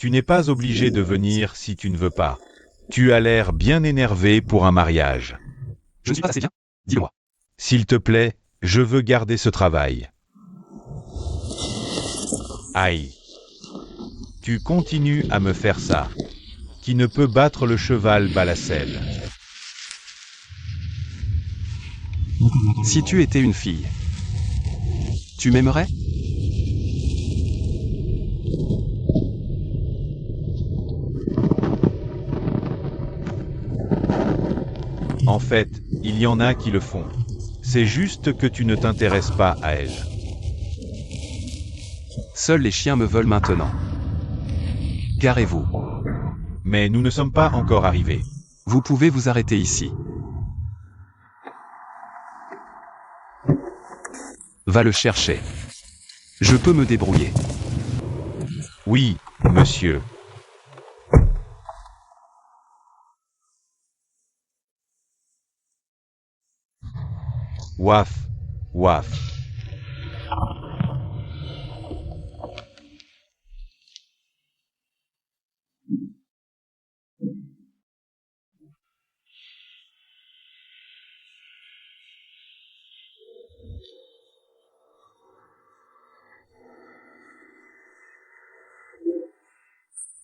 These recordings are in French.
Tu n'es pas obligé de venir si tu ne veux pas. Tu as l'air bien énervé pour un mariage. Je ne suis pas assez bien. Dis-le-moi. S'il te plaît, je veux garder ce travail. Aïe. Tu continues à me faire ça. Qui ne peut battre le cheval bat la selle. Si tu étais une fille, tu m'aimerais? En fait, il y en a qui le font. C'est juste que tu ne t'intéresses pas à elle. Seuls les chiens me veulent maintenant. Garez-vous. Mais nous ne sommes pas encore arrivés. Vous pouvez vous arrêter ici. Va le chercher. Je peux me débrouiller. Oui, monsieur. Waf, waf.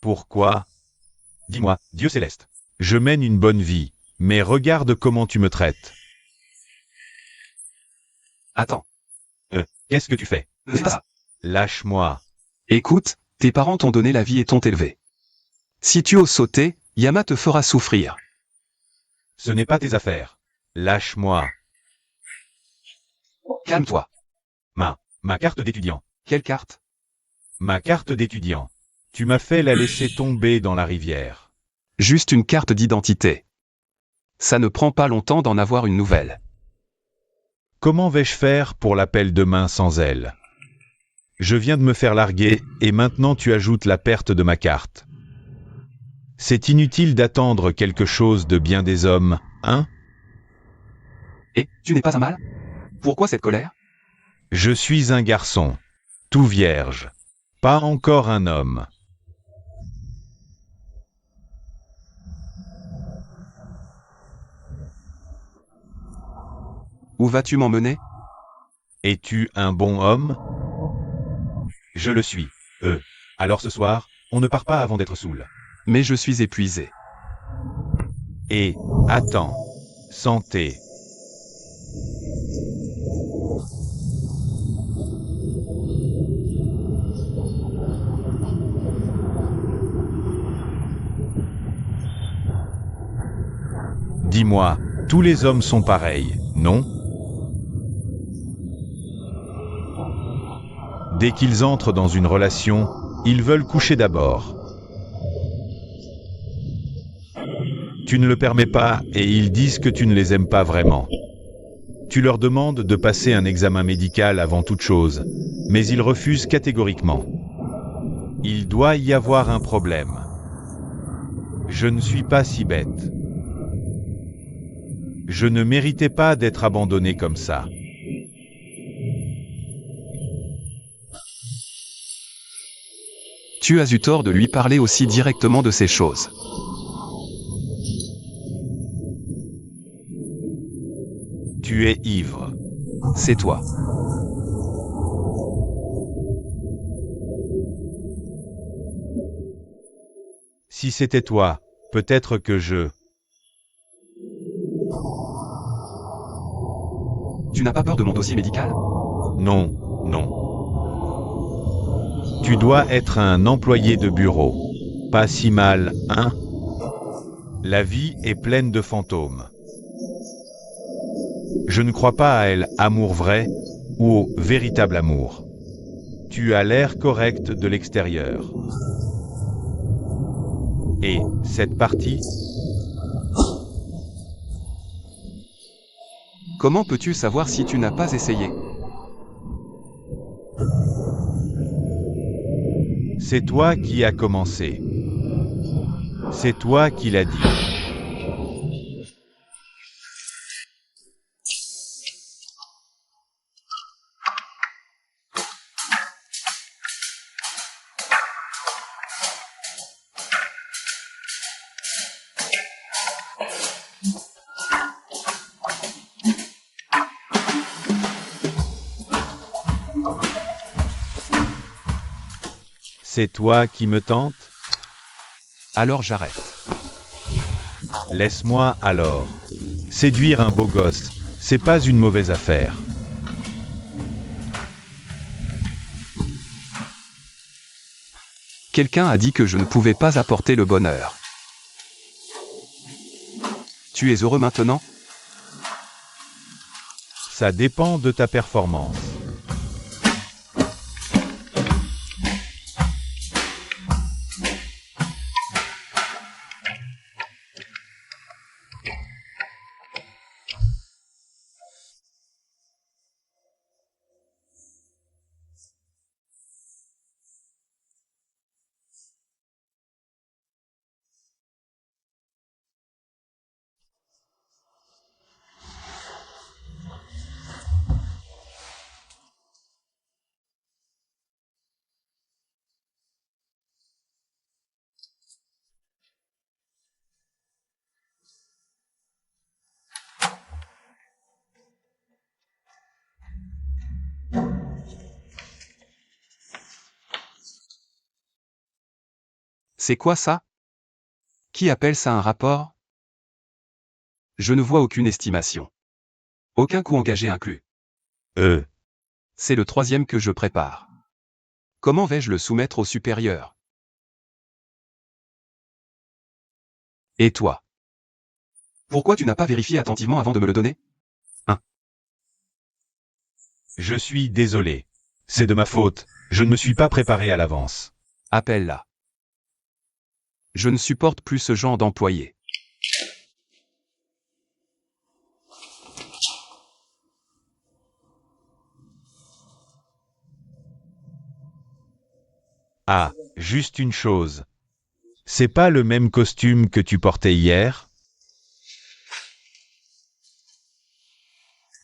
Pourquoi? Dis-moi, Dieu céleste. Je mène une bonne vie, mais regarde comment tu me traites. Attends. Qu'est-ce que tu fais? Ne fais pas ça. Lâche-moi. Écoute, tes parents t'ont donné la vie et t'ont élevé. Si tu oses sauter, Yama te fera souffrir. Ce n'est pas tes affaires. Lâche-moi. Calme-toi. Ma carte d'étudiant. Quelle carte? Ma carte d'étudiant. Tu m'as fait la laisser tomber dans la rivière. Juste une carte d'identité. Ça ne prend pas longtemps d'en avoir une nouvelle. Comment vais-je faire pour l'appel demain sans elle? Je viens de me faire larguer, et maintenant tu ajoutes la perte de ma carte. C'est inutile d'attendre quelque chose de bien des hommes, hein? Et, tu n'es pas un mâle? Pourquoi cette colère? Je suis un garçon. Tout vierge. Pas encore un homme. Où vas-tu m'emmener? Es-tu un bon homme? Je le suis. Alors ce soir, on ne part pas avant d'être saoul. Mais je suis épuisé. Et, attends. Santé. Dis-moi, tous les hommes sont pareils, non? Dès qu'ils entrent dans une relation, ils veulent coucher d'abord. Tu ne le permets pas et ils disent que tu ne les aimes pas vraiment. Tu leur demandes de passer un examen médical avant toute chose, mais ils refusent catégoriquement. Il doit y avoir un problème. Je ne suis pas si bête. Je ne méritais pas d'être abandonné comme ça. Tu as eu tort de lui parler aussi directement de ces choses. Tu es ivre. C'est toi. Si c'était toi, peut-être que je... Tu n'as pas peur de mon dossier médical? Non, non. Tu dois être un employé de bureau. Pas si mal, hein? La vie est pleine de fantômes. Je ne crois pas à elle, amour vrai, ou au véritable amour. Tu as l'air correct de l'extérieur. Et cette partie? Comment peux-tu savoir si tu n'as pas essayé? C'est toi qui as commencé. C'est toi qui l'as dit. C'est toi qui me tentes? Alors j'arrête. Laisse-moi alors. Séduire un beau gosse, c'est pas une mauvaise affaire. Quelqu'un a dit que je ne pouvais pas apporter le bonheur. Tu es heureux maintenant? Ça dépend de ta performance. C'est quoi ça? Qui appelle ça un rapport? Je ne vois aucune estimation. Aucun coût engagé inclus. C'est le 3e que je prépare. Comment vais-je le soumettre au supérieur? Et toi? Pourquoi tu n'as pas vérifié attentivement avant de me le donner? Je suis désolé. C'est de ma faute. Je ne me suis pas préparé à l'avance. Appelle-la. Je ne supporte plus ce genre d'employé. Ah, juste une chose. C'est pas le même costume que tu portais hier?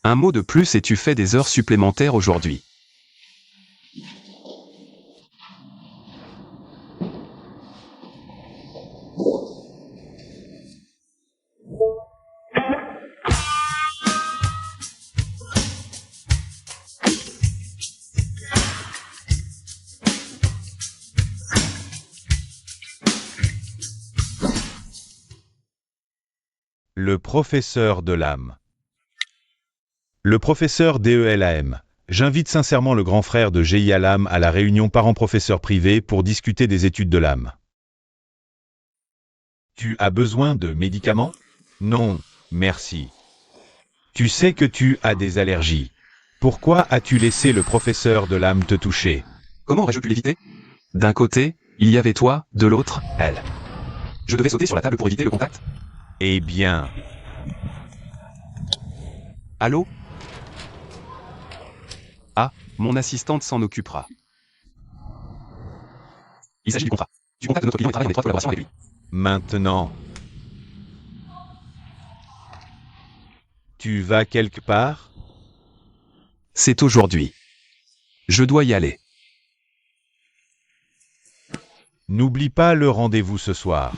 Un mot de plus et tu fais des heures supplémentaires aujourd'hui. Le professeur de l'âme. Le professeur DELAM. J'invite sincèrement le grand frère de GIA l'âme à la réunion parents-professeurs privés pour discuter des études de l'âme. Tu as besoin de médicaments? Non, merci. Tu sais que tu as des allergies. Pourquoi as-tu laissé le professeur de l'âme te toucher? Comment aurais-je pu l'éviter? D'un côté, il y avait toi, de l'autre, elle. Je devais sauter sur la table pour éviter le contact. Eh bien, Allô? Ah, mon assistante s'en occupera. Il s'agit du contrat. Tu contactes notre client et travaille en étroite collaboration avec lui. maintenant. Tu vas quelque part? C'est aujourd'hui. Je dois y aller. N'oublie pas le rendez-vous ce soir.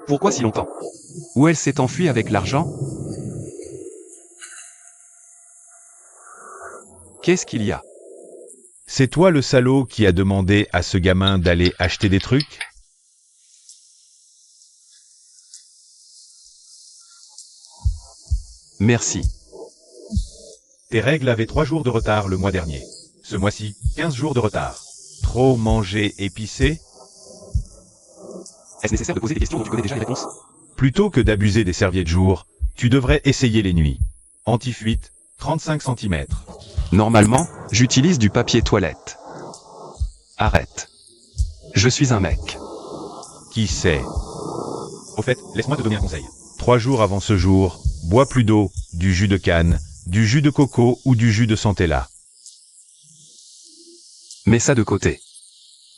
Pourquoi si longtemps? Où elle s'est enfuie avec l'argent? Qu'est-ce qu'il y a? C'est toi le salaud qui a demandé à ce gamin d'aller acheter des trucs? Merci. Tes règles avaient 3 jours de retard le mois dernier. Ce mois-ci, 15 jours de retard. Trop manger épicé? Est-ce nécessaire de poser des questions dont tu connais déjà les réponses? Plutôt que d'abuser des serviettes jour, tu devrais essayer les nuits. Anti-fuite, 35 cm. Normalement, j'utilise du papier toilette. Arrête. Je suis un mec. Qui sait? Au fait, laisse-moi te donner un conseil. 3 jours avant ce jour, bois plus d'eau, du jus de canne, du jus de coco ou du jus de centella. Mets ça de côté.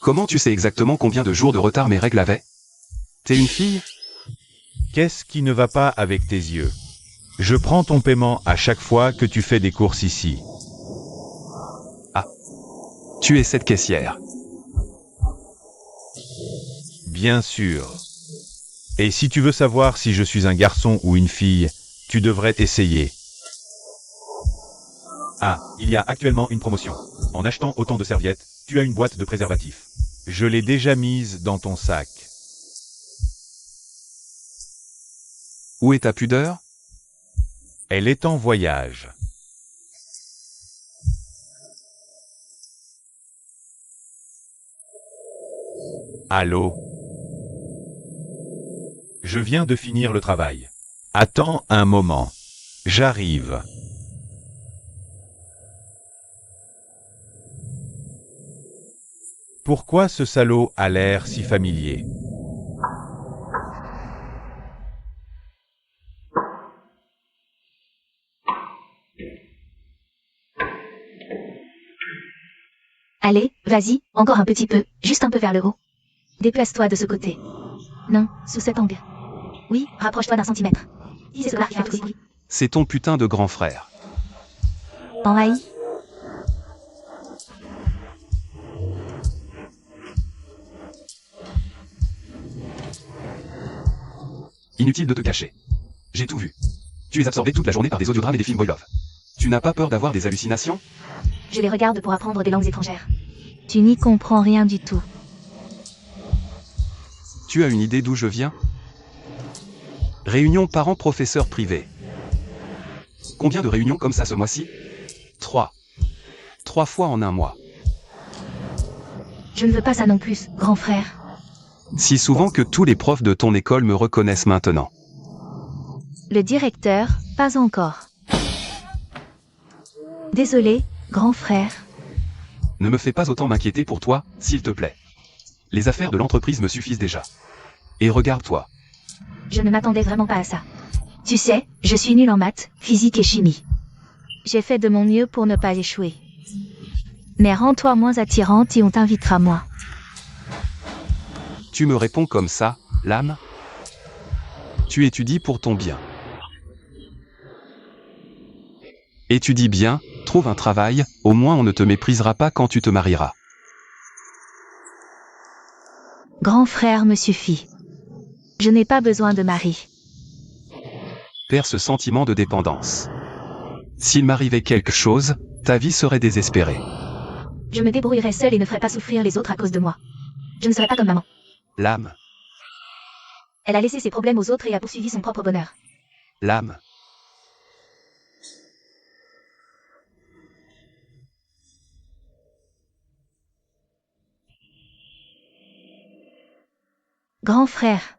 Comment tu sais exactement combien de jours de retard mes règles avaient? T'es une fille? Qu'est-ce qui ne va pas avec tes yeux? Je prends ton paiement à chaque fois que tu fais des courses ici. Ah. Tu es cette caissière. Bien sûr. Et si tu veux savoir si je suis un garçon ou une fille, tu devrais essayer. Ah, il y a actuellement une promotion. En achetant autant de serviettes, tu as une boîte de préservatifs. Je l'ai déjà mise dans ton sac. Où est ta pudeur? Elle est en voyage. Allô? Je viens de finir le travail. Attends un moment. J'arrive. Pourquoi ce salaud a l'air si familier? Allez, vas-y, encore un petit peu, juste un peu vers le haut. Déplace-toi de ce côté. Non, sous cet angle. Oui, rapproche-toi d'1 centimètre. C'est cela qui fait tout le bruit. C'est ton putain de grand frère. En haï. Inutile de te cacher. J'ai tout vu. Tu es absorbé toute la journée par des audiodrames et des films boy love. Tu n'as pas peur d'avoir des hallucinations? Je les regarde pour apprendre des langues étrangères. Tu n'y comprends rien du tout. Tu as une idée d'où je viens? Réunion parents-professeurs privés. Combien de réunions comme ça ce mois-ci? 3. 3 fois en un mois. Je ne veux pas ça non plus, grand frère. Si souvent que tous les profs de ton école me reconnaissent maintenant. Le directeur, pas encore. Désolé, grand frère. Ne me fais pas autant m'inquiéter pour toi, s'il te plaît. Les affaires de l'entreprise me suffisent déjà. Et regarde-toi. Je ne m'attendais vraiment pas à ça. Tu sais, je suis nulle en maths, physique et chimie. J'ai fait de mon mieux pour ne pas échouer. Mais rends-toi moins attirante et on t'invitera moins. Tu me réponds comme ça, l'âme? Tu étudies pour ton bien. Étudie bien, trouve un travail, au moins on ne te méprisera pas quand tu te marieras. Grand frère me suffit. Je n'ai pas besoin de mari. Perds ce sentiment de dépendance. S'il m'arrivait quelque chose, ta vie serait désespérée. Je me débrouillerai seule et ne ferai pas souffrir les autres à cause de moi. Je ne serai pas comme maman. L'âme, Elle a laissé ses problèmes aux autres et a poursuivi son propre bonheur. l'âme. Grand frère.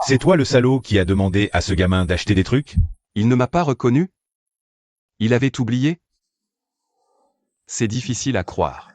C'est toi le salaud qui a demandé à ce gamin d'acheter des trucs? Il ne m'a pas reconnu? Il avait oublié? C'est difficile à croire.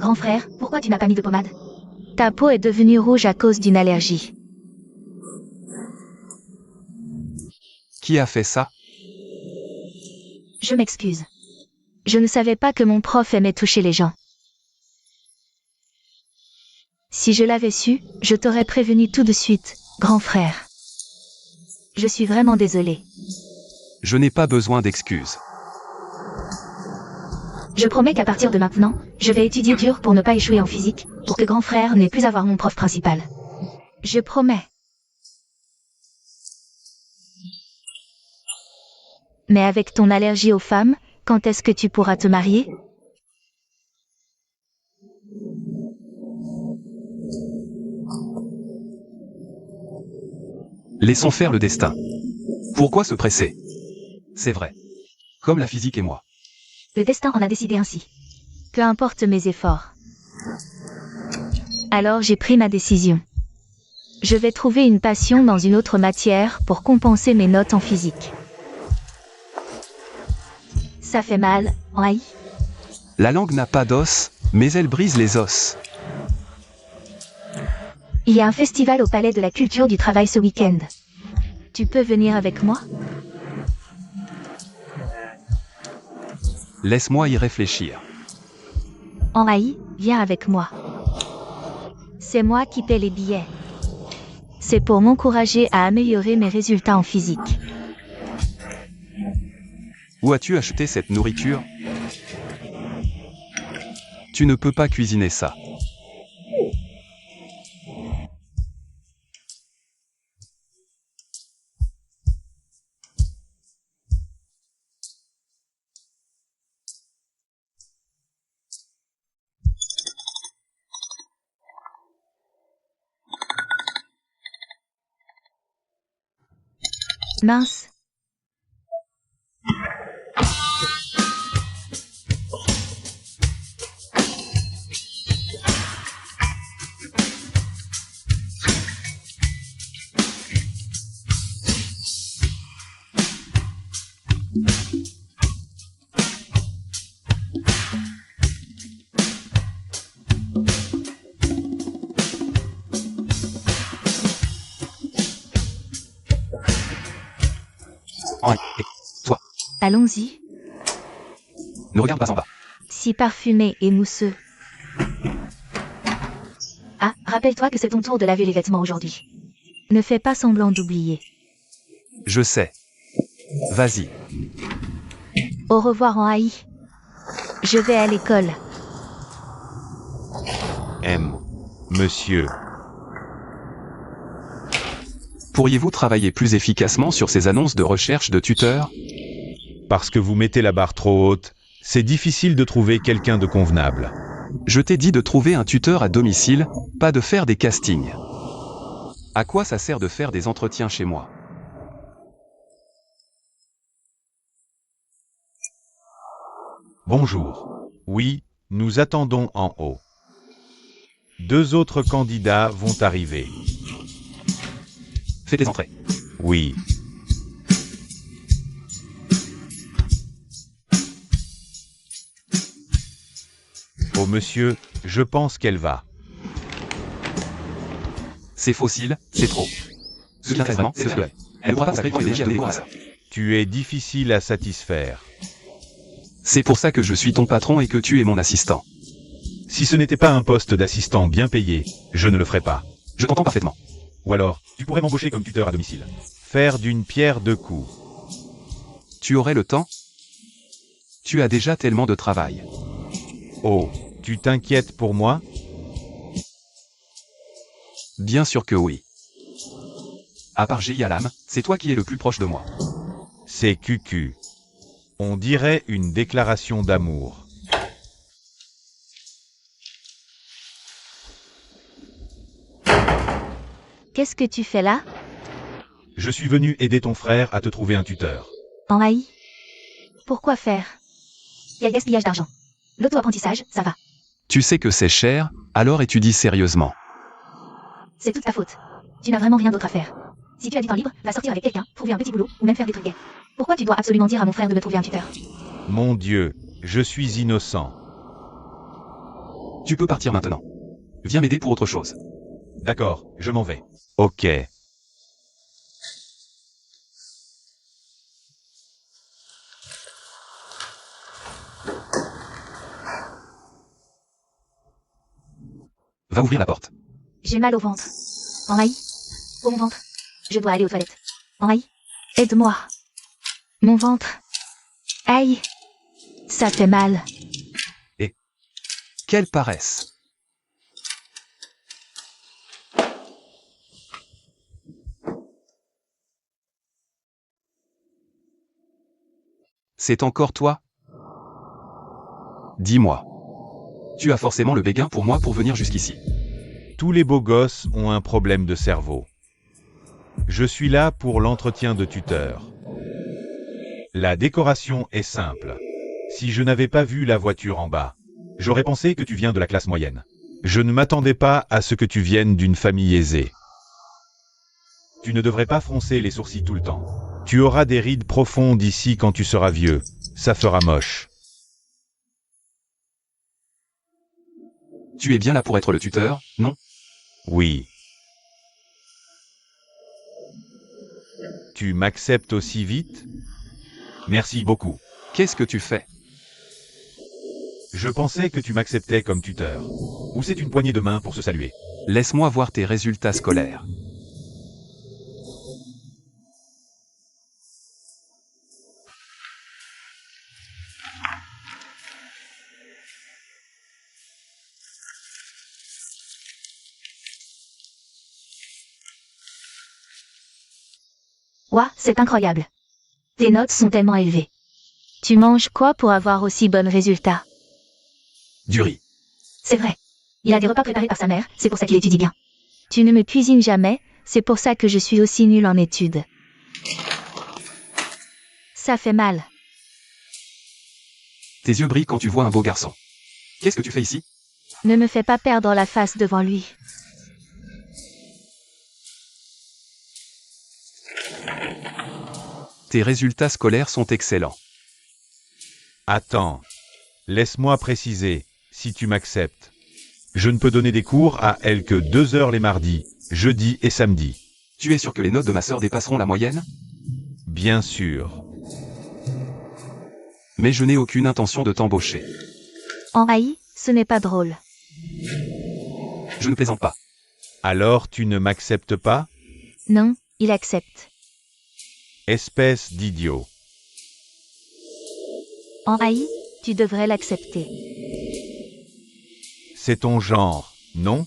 Grand frère, pourquoi tu n'as pas mis de pommade? Ta peau est devenue rouge à cause d'une allergie. Qui a fait ça? Je m'excuse. Je ne savais pas que mon prof aimait toucher les gens. Si je l'avais su, je t'aurais prévenu tout de suite, grand frère. Je suis vraiment désolée. Je n'ai pas besoin d'excuses. Je promets qu'à partir de maintenant, je vais étudier dur pour ne pas échouer en physique, pour que grand frère n'ait plus à voir mon prof principal. Je promets. Mais avec ton allergie aux femmes, quand est-ce que tu pourras te marier? Laissons faire le destin. Pourquoi se presser? C'est vrai. Comme la physique et moi. Le destin en a décidé ainsi. Peu importe mes efforts. Alors j'ai pris ma décision. Je vais trouver une passion dans une autre matière pour compenser mes notes en physique. Ça fait mal, oui. La langue n'a pas d'os, mais elle brise les os. Il y a un festival au Palais de la Culture du Travail ce week-end. Tu peux venir avec moi? Laisse-moi y réfléchir. Oui, viens avec moi. C'est moi qui paie les billets. C'est pour m'encourager à améliorer mes résultats en physique. Où as-tu acheté cette nourriture? Tu ne peux pas cuisiner ça. Mince. Et toi, Allons-y. ne regarde pas en bas. Si parfumé et mousseux. Ah, rappelle-toi que c'est ton tour de laver les vêtements aujourd'hui. Ne fais pas semblant d'oublier. Je sais. Vas-y. Au revoir en AI. Je vais à l'école. Monsieur. Pourriez-vous travailler plus efficacement sur ces annonces de recherche de tuteurs? Parce que vous mettez la barre trop haute, c'est difficile de trouver quelqu'un de convenable. Je t'ai dit de trouver un tuteur à domicile, pas de faire des castings. À quoi ça sert de faire des entretiens chez moi? Bonjour. Oui, nous attendons en haut. 2 autres candidats vont arriver. Fais tes entrées. Oui. Oh monsieur, je pense qu'elle va. C'est fossile, c'est trop. Ce qui intéresse vraiment, c'est le Elle ne pourra pas s'appeler privilégiée à découvrir ça. Tu es difficile à satisfaire. C'est pour ça que je suis ton patron et que tu es mon assistant. Si ce n'était pas un poste d'assistant bien payé, je ne le ferais pas. Je t'entends parfaitement. Ou alors, tu pourrais m'embaucher comme tuteur à domicile. Faire d'une pierre deux coups. Tu aurais le temps? Tu as déjà tellement de travail. Oh, tu t'inquiètes pour moi? Bien sûr que oui. À part Yalam, c'est toi qui es le plus proche de moi. C'est cucu. On dirait une déclaration d'amour. Qu'est-ce que tu fais là? Je suis venu aider ton frère à te trouver un tuteur. En AI? Pourquoi faire? Il y a gaspillage d'argent. L'auto-apprentissage, ça va. Tu sais que c'est cher, alors étudie sérieusement. C'est toute ta faute. Tu n'as vraiment rien d'autre à faire. Si tu as du temps libre, va sortir avec quelqu'un, trouver un petit boulot, ou même faire des trucs gays. Pourquoi tu dois absolument dire à mon frère de me trouver un tuteur? Mon Dieu, je suis innocent. Tu peux partir maintenant. Viens m'aider pour autre chose. D'accord, je m'en vais. Ok. Va ouvrir la porte. J'ai mal au ventre. Henri. Pour mon ventre. Je dois aller aux toilettes. Henri. Aide-moi. Mon ventre. Aïe. Ça fait mal. Quelle paresse. C'est encore toi? Dis-moi. Tu as forcément le béguin pour moi pour venir jusqu'ici. Tous les beaux gosses ont un problème de cerveau. Je suis là pour l'entretien de tuteur. La décoration est simple. Si je n'avais pas vu la voiture en bas, j'aurais pensé que tu viens de la classe moyenne. Je ne m'attendais pas à ce que tu viennes d'une famille aisée. Tu ne devrais pas froncer les sourcils tout le temps. Tu auras des rides profondes ici quand tu seras vieux. Ça fera moche. Tu es bien là pour être le tuteur, non? Oui. Tu m'acceptes aussi vite? Merci beaucoup. Qu'est-ce que tu fais? Je pensais que tu m'acceptais comme tuteur. Ou c'est une poignée de main pour se saluer? Laisse-moi voir tes résultats scolaires. Ouah, c'est incroyable. Tes notes sont tellement élevées. Tu manges quoi pour avoir aussi bons résultats? Du riz. C'est vrai. Il a des repas préparés par sa mère, c'est pour ça qu'il étudie bien. Tu ne me cuisines jamais, c'est pour ça que je suis aussi nulle en études. Ça fait mal. Tes yeux brillent quand tu vois un beau garçon. Qu'est-ce que tu fais ici? Ne me fais pas perdre la face devant lui. Tes résultats scolaires sont excellents. Attends. Laisse-moi préciser, si tu m'acceptes. Je ne peux donner des cours à elle que 2 heures les mardis, jeudis et samedis. Tu es sûr que les notes de ma sœur dépasseront la moyenne? Bien sûr. Mais je n'ai aucune intention de t'embaucher. Henri, ce n'est pas drôle. Je ne plaisante pas. Alors tu ne m'acceptes pas? Non, il accepte. Espèce d'idiot. Henri, tu devrais l'accepter. C'est ton genre, non?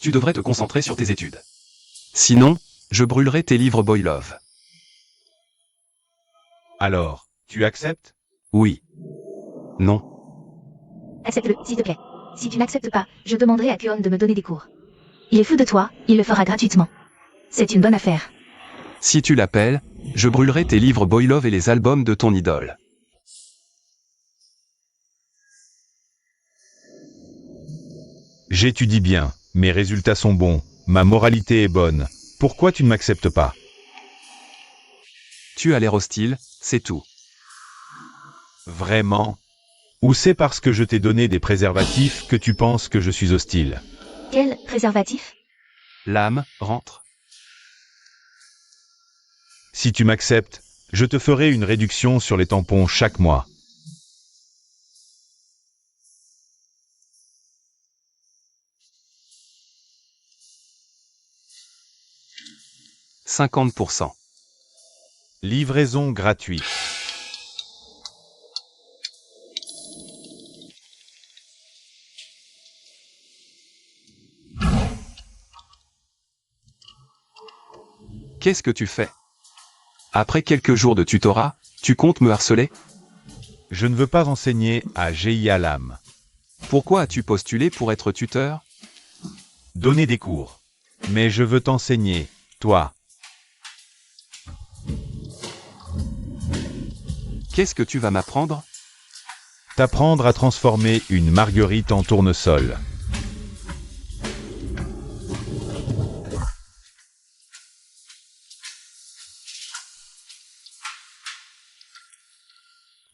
Tu devrais te concentrer sur tes études. Sinon, je brûlerai tes livres Boy Love. Alors, tu acceptes? Oui. Non. Accepte-le, s'il te plaît. Si tu n'acceptes pas, je demanderai à Kuon de me donner des cours. Il est fou de toi, il le fera gratuitement. C'est une bonne affaire. Si tu l'appelles, je brûlerai tes livres Boy Love et les albums de ton idole. J'étudie bien, mes résultats sont bons, ma moralité est bonne. Pourquoi tu ne m'acceptes pas? Tu as l'air hostile, c'est tout. Vraiment? Ou c'est parce que je t'ai donné des préservatifs que tu penses que je suis hostile? Quel préservatif? L'âme, rentre. Si tu m'acceptes, je te ferai une réduction sur les tampons chaque mois. « 50%. Livraison gratuite. Qu'est-ce que tu fais? Après quelques jours de tutorat, tu comptes me harceler? Je ne veux pas enseigner à GIA Lam. Pourquoi as-tu postulé pour être tuteur? Donner des cours. Mais je veux t'enseigner, toi. Qu'est-ce que tu vas m'apprendre? T'apprendre à transformer une marguerite en tournesol.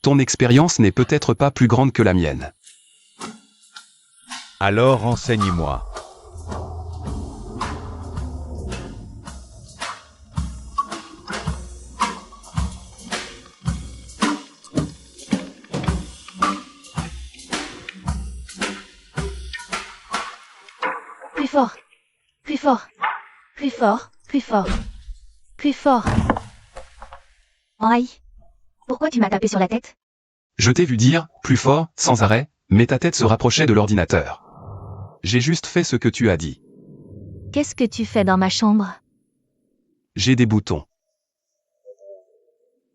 Ton expérience n'est peut-être pas plus grande que la mienne. Alors renseigne-moi. Plus fort. Plus fort. Plus fort. Plus fort. Plus fort. Aïe. Pourquoi tu m'as tapé sur la tête? Je t'ai vu dire, plus fort, sans arrêt, mais ta tête se rapprochait de l'ordinateur. J'ai juste fait ce que tu as dit. Qu'est-ce que tu fais dans ma chambre? J'ai des boutons.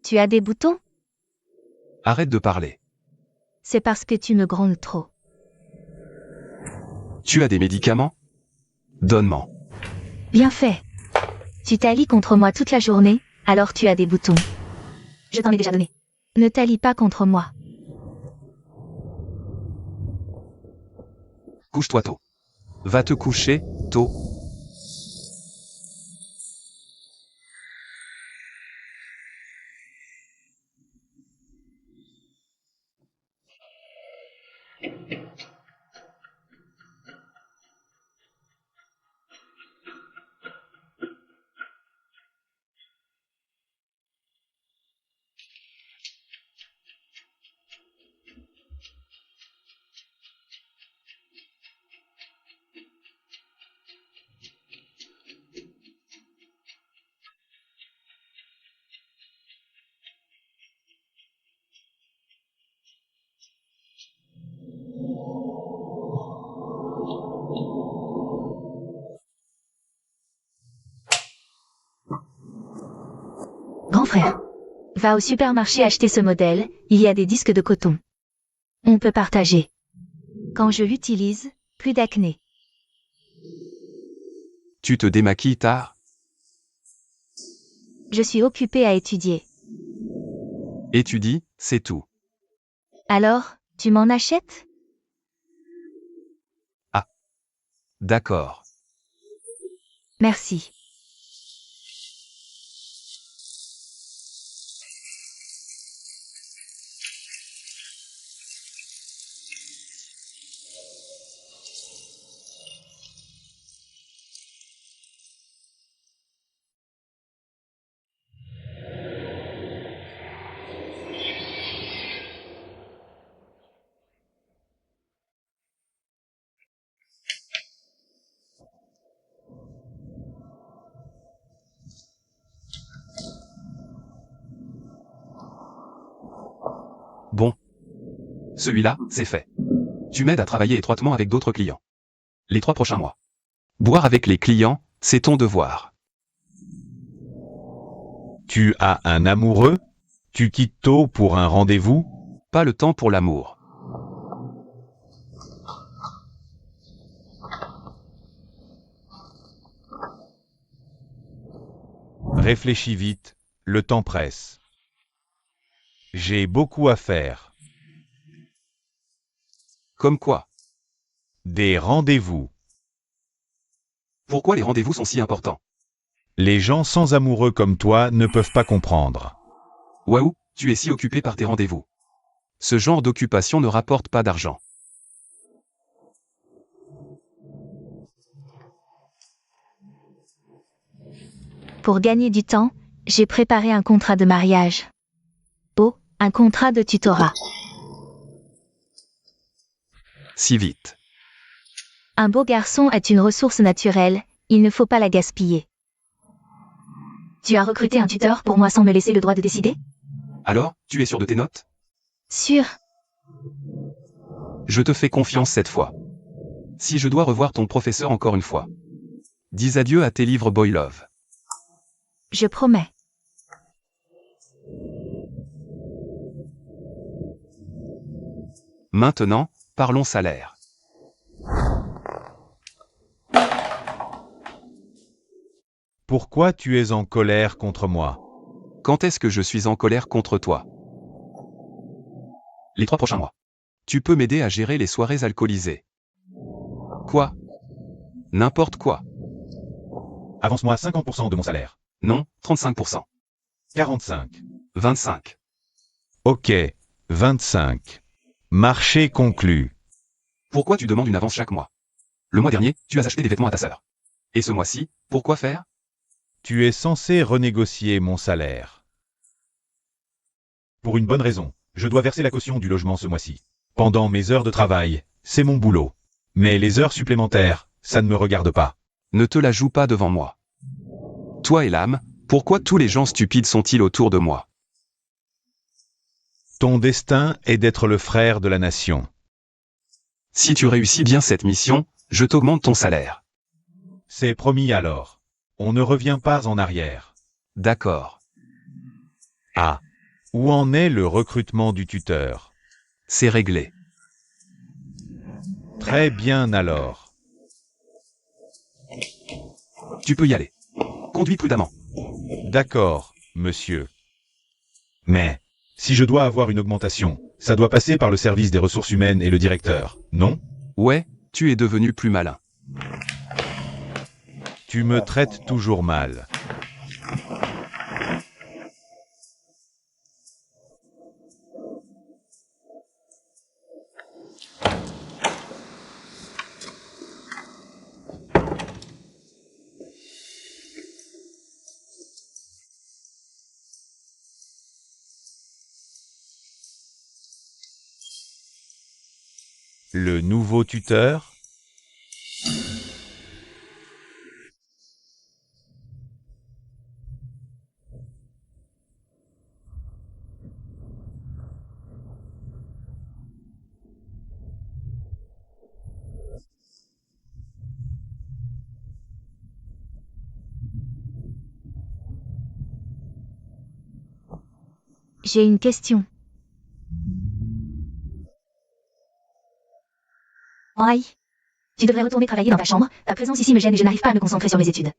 Tu as des boutons? Arrête de parler. C'est parce que tu me grondes trop. Tu as des médicaments? Donne-moi. Bien fait. Tu t'allies contre moi toute la journée, alors tu as des boutons. Je t'en ai déjà donné. Ne t'allie pas contre moi. Couche-toi tôt. Va te coucher, tôt. Grand frère. Va au supermarché acheter ce modèle, il y a des disques de coton. On peut partager. Quand je l'utilise, plus d'acné. Tu te démaquilles tard? Je suis occupée à étudier. Étudie, c'est tout. Alors, tu m'en achètes? D'accord. Merci. Bon. Celui-là, c'est fait. Tu m'aides à travailler étroitement avec d'autres clients. Les 3 prochains mois. Boire avec les clients, c'est ton devoir. Tu as un amoureux? Tu quittes tôt pour un rendez-vous? Pas le temps pour l'amour. Réfléchis vite, le temps presse. J'ai beaucoup à faire. Comme quoi? Des rendez-vous. Pourquoi les rendez-vous sont si importants? Les gens sans amoureux comme toi ne peuvent pas comprendre. Waouh, tu es si occupé par tes rendez-vous. Ce genre d'occupation ne rapporte pas d'argent. Pour gagner du temps, j'ai préparé un contrat de mariage. Oh, un contrat de tutorat. Si vite. Un beau garçon est une ressource naturelle, il ne faut pas la gaspiller. Tu as recruté un tuteur pour moi sans me laisser le droit de décider? Alors, tu es sûr de tes notes? Sûr. Je te fais confiance cette fois. Si je dois revoir ton professeur encore une fois. Dis adieu à tes livres Boy Love. Je promets. Maintenant, parlons salaire. Pourquoi tu es en colère contre moi? Quand est-ce que je suis en colère contre toi? Les 3 prochains mois. Tu peux m'aider à gérer les soirées alcoolisées. Quoi? N'importe quoi. Avance-moi 50% de mon salaire. Non, 35%. 45. 25. Ok, 25. Marché conclu. Pourquoi tu demandes une avance chaque mois? Le mois dernier, tu as acheté des vêtements à ta sœur. Et ce mois-ci, pourquoi faire? Tu es censé renégocier mon salaire. Pour une bonne raison. Je dois verser la caution du logement ce mois-ci. Pendant mes heures de travail, c'est mon boulot. Mais les heures supplémentaires, ça ne me regarde pas. Ne te la joue pas devant moi. Toi et l'âme, pourquoi tous les gens stupides sont-ils autour de moi? Ton destin est d'être le frère de la nation. Si tu réussis bien cette mission, je t'augmente ton salaire. C'est promis alors. On ne revient pas en arrière. D'accord. Ah. Où en est le recrutement du tuteur? C'est réglé. Très bien alors. Tu peux y aller. Conduis prudemment. D'accord, monsieur. Mais, si je dois avoir une augmentation, ça doit passer par le service des ressources humaines et le directeur, non? Ouais, tu es devenu plus malin. Tu me traites toujours mal. Le nouveau tuteur? J'ai une question. Aïe. Tu devrais retourner travailler dans ta chambre. Ta présence ici me gêne et je n'arrive pas à me concentrer sur mes études.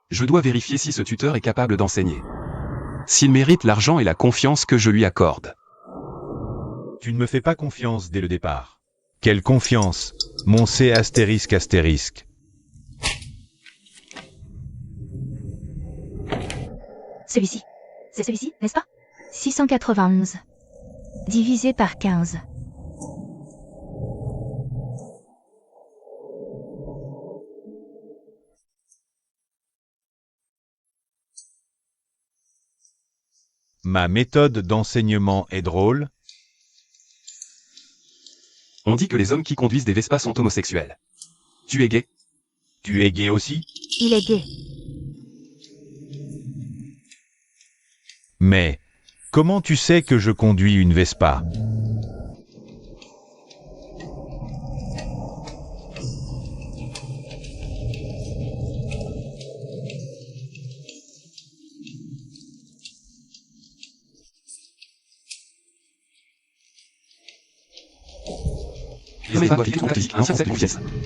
Je dois vérifier si ce tuteur est capable d'enseigner. S'il mérite l'argent et la confiance que je lui accorde. Tu ne me fais pas confiance dès le départ. Quelle confiance, mon C astérisque astérisque. Celui-ci. C'est celui-ci, n'est-ce pas? 691. Divisé par 15. Ma méthode d'enseignement est drôle. On dit que les hommes qui conduisent des Vespas sont homosexuels. Tu es gay? Tu es gay aussi? Il est gay. Mais, comment tu sais que je conduis une Vespa?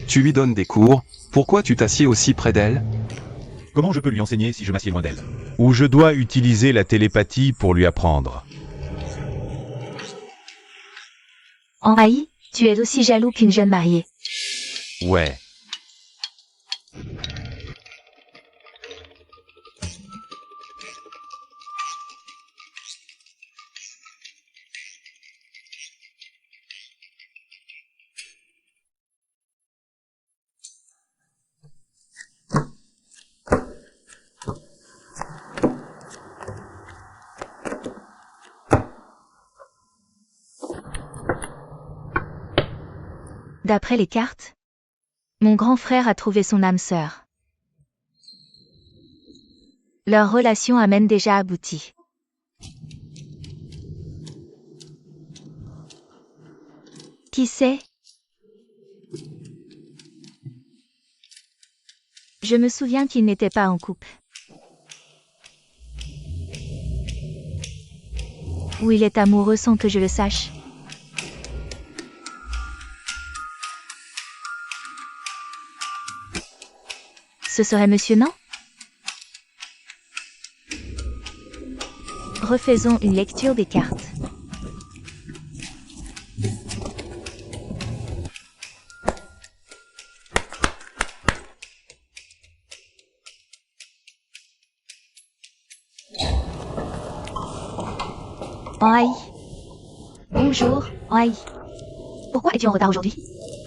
Tu lui donnes des cours, pourquoi tu t'assieds aussi près d'elle? Comment je peux lui enseigner si je m'assieds loin d'elle? Ou je dois utiliser la télépathie pour lui apprendre? Aïe, tu es aussi jaloux qu'une jeune mariée. Ouais. D'après les cartes, mon grand frère a trouvé son âme sœur. Leur relation a même déjà abouti. Qui sait? Je me souviens qu'ils n'étaient pas en couple. Ou il est amoureux sans que je le sache. Ce serait monsieur, non? Refaisons une lecture des cartes. Aïe. Bonjour, aïe. Pourquoi es-tu en retard aujourd'hui?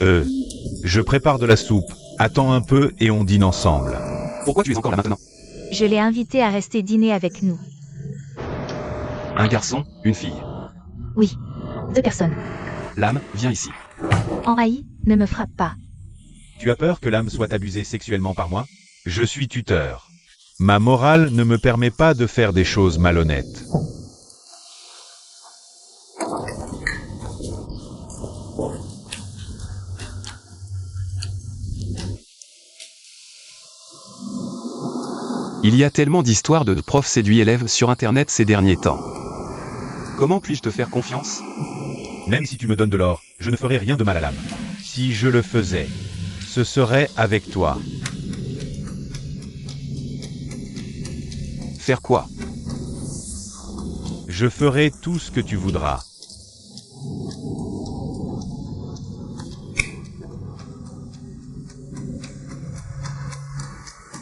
Je prépare de la soupe. Attends un peu et on dîne ensemble. Pourquoi tu es encore là maintenant? Je l'ai invité à rester dîner avec nous. Un garçon, une fille. Oui, 2 personnes. L'âme, viens ici. Enrahi, ne me frappe pas. Tu as peur que l'âme soit abusée sexuellement par moi? Je suis tuteur. Ma morale ne me permet pas de faire des choses malhonnêtes. Il y a tellement d'histoires de profs séduits élèves sur Internet ces derniers temps. Comment puis-je te faire confiance? Même si tu me donnes de l'or, je ne ferai rien de mal à l'âme. Si je le faisais, ce serait avec toi. Faire quoi? Je ferai tout ce que tu voudras.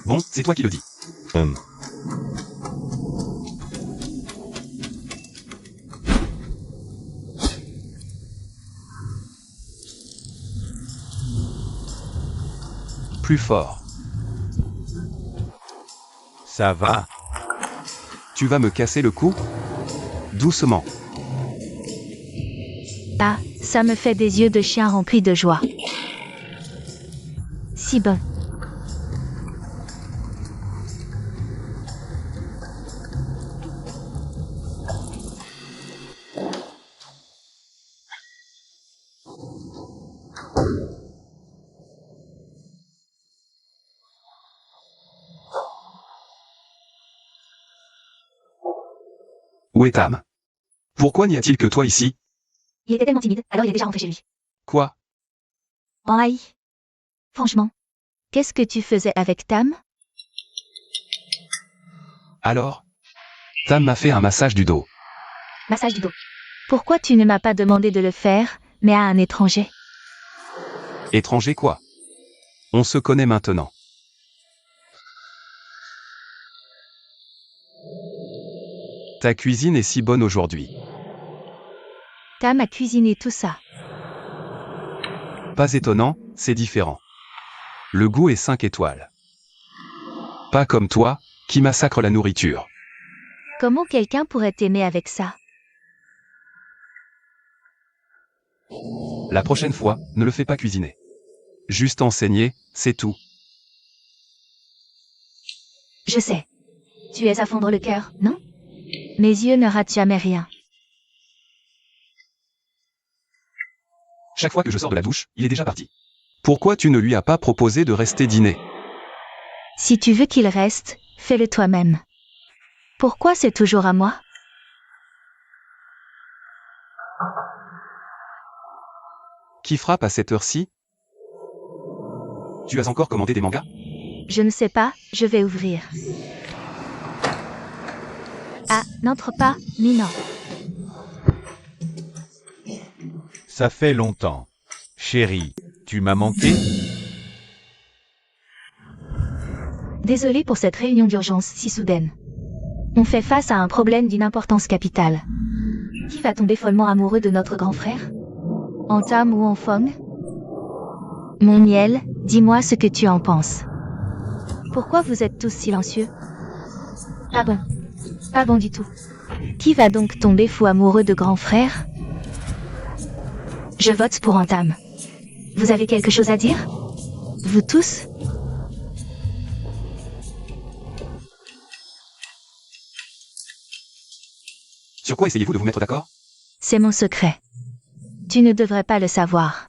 Bon, c'est toi qui le dis. Plus fort. Ça va. Tu vas me casser le cou? Doucement. Ah, ça me fait des yeux de chien remplis de joie. Si bon. Où est Tam? Pourquoi n'y a-t-il que toi ici? Il était tellement timide, alors il est déjà rentré chez lui. Quoi? Enrahi. Franchement, qu'est-ce que tu faisais avec Tam? Alors? Tam m'a fait un massage du dos. Massage du dos. Pourquoi tu ne m'as pas demandé de le faire, mais à un étranger? Étranger quoi? On se connaît maintenant. Ta cuisine est si bonne aujourd'hui. Tam a cuisiné tout ça. Pas étonnant, c'est différent. Le goût est 5 étoiles. Pas comme toi, qui massacre la nourriture. Comment quelqu'un pourrait t'aimer avec ça? La prochaine fois, ne le fais pas cuisiner. Juste enseigner, c'est tout. Je sais. Tu es à fondre le cœur, non? Mes yeux ne ratent jamais rien. Chaque fois que je sors de la douche, il est déjà parti. Pourquoi tu ne lui as pas proposé de rester dîner? Si tu veux qu'il reste, fais-le toi-même. Pourquoi c'est toujours à moi? Qui frappe à cette heure-ci? Tu as encore commandé des mangas? Je ne sais pas, je vais ouvrir. Ah, n'entre pas, Minan. Ça fait longtemps. Chérie, tu m'as manqué? Désolé pour cette réunion d'urgence si soudaine. On fait face à un problème d'une importance capitale. Qui va tomber follement amoureux de notre grand frère? En Tam ou en Fong? Mon miel, dis-moi ce que tu en penses. Pourquoi vous êtes tous silencieux? Pas bon. Pas bon du tout. Qui va donc tomber fou amoureux de grand frère? Je vote pour Tam. Vous avez quelque chose à dire? Vous tous? Sur quoi essayez-vous de vous mettre d'accord? C'est mon secret. Tu ne devrais pas le savoir.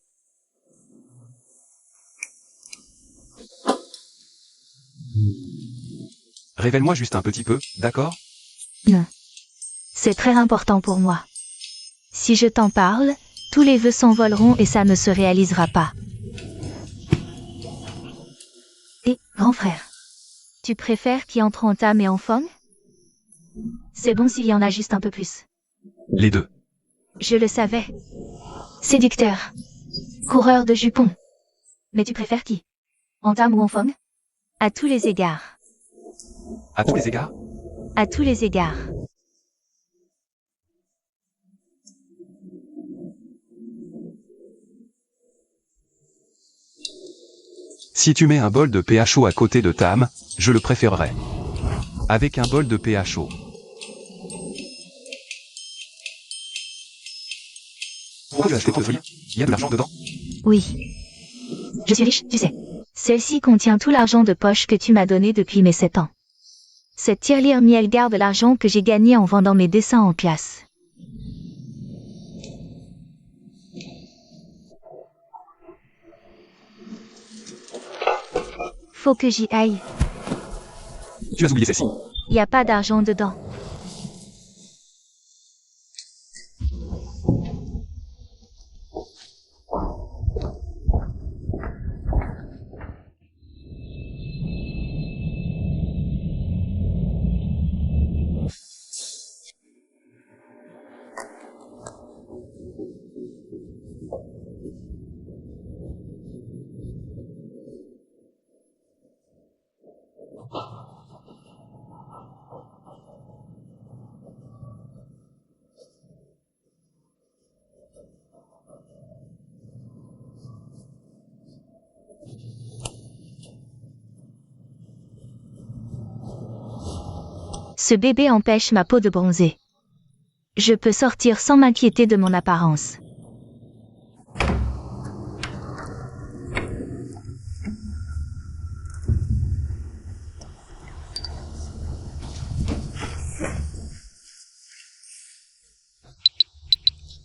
Révèle-moi juste un petit peu, d'accord? Non. C'est très important pour moi. Si je t'en parle, tous les vœux s'envoleront et ça ne se réalisera pas. Et, grand frère, tu préfères qui entre en Tam et en Fong? C'est bon s'il y en a juste un peu plus. Les deux. Je le savais. Séducteur. Coureur de jupons. Mais tu préfères qui? En Tam ou en Fong? À tous les égards. À tous les égards? À tous les égards. Si tu mets un bol de PHO à côté de Tam, je le préférerais. Avec un bol de PHO. Pourquoi tu as acheté trop de feuilles? Il y a de l'argent dedans? Oui. Je suis riche, tu sais. Celle-ci contient tout l'argent de poche que tu m'as donné depuis mes 7 ans. Cette tirelire miel garde l'argent que j'ai gagné en vendant mes dessins en classe. Faut que j'y aille. Tu as oublié celle-ci. Y a pas d'argent dedans. Ce bébé empêche ma peau de bronzer. Je peux sortir sans m'inquiéter de mon apparence.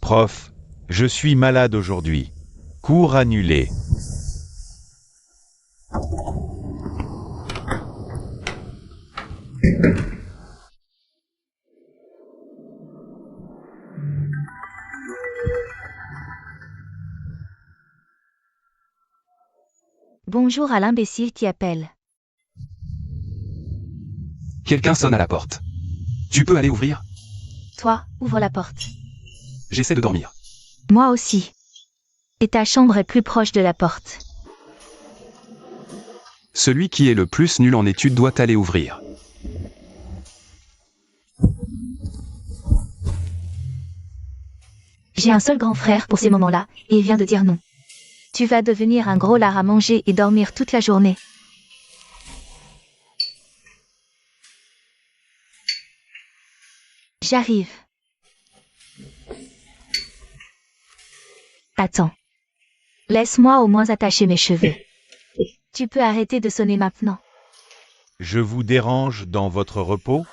Prof, je suis malade aujourd'hui. Cours annulé. Bonjour à l'imbécile qui appelle. Quelqu'un sonne à la porte. Tu peux aller ouvrir? Toi, ouvre la porte. J'essaie de dormir. Moi aussi. Et ta chambre est plus proche de la porte. Celui qui est le plus nul en études doit aller ouvrir. J'ai un seul grand frère pour ces moments-là, et il vient de dire non. Tu vas devenir un gros lard à manger et dormir toute la journée. J'arrive. Attends. Laisse-moi au moins attacher mes cheveux. Tu peux arrêter de sonner maintenant. Je vous dérange dans votre repos?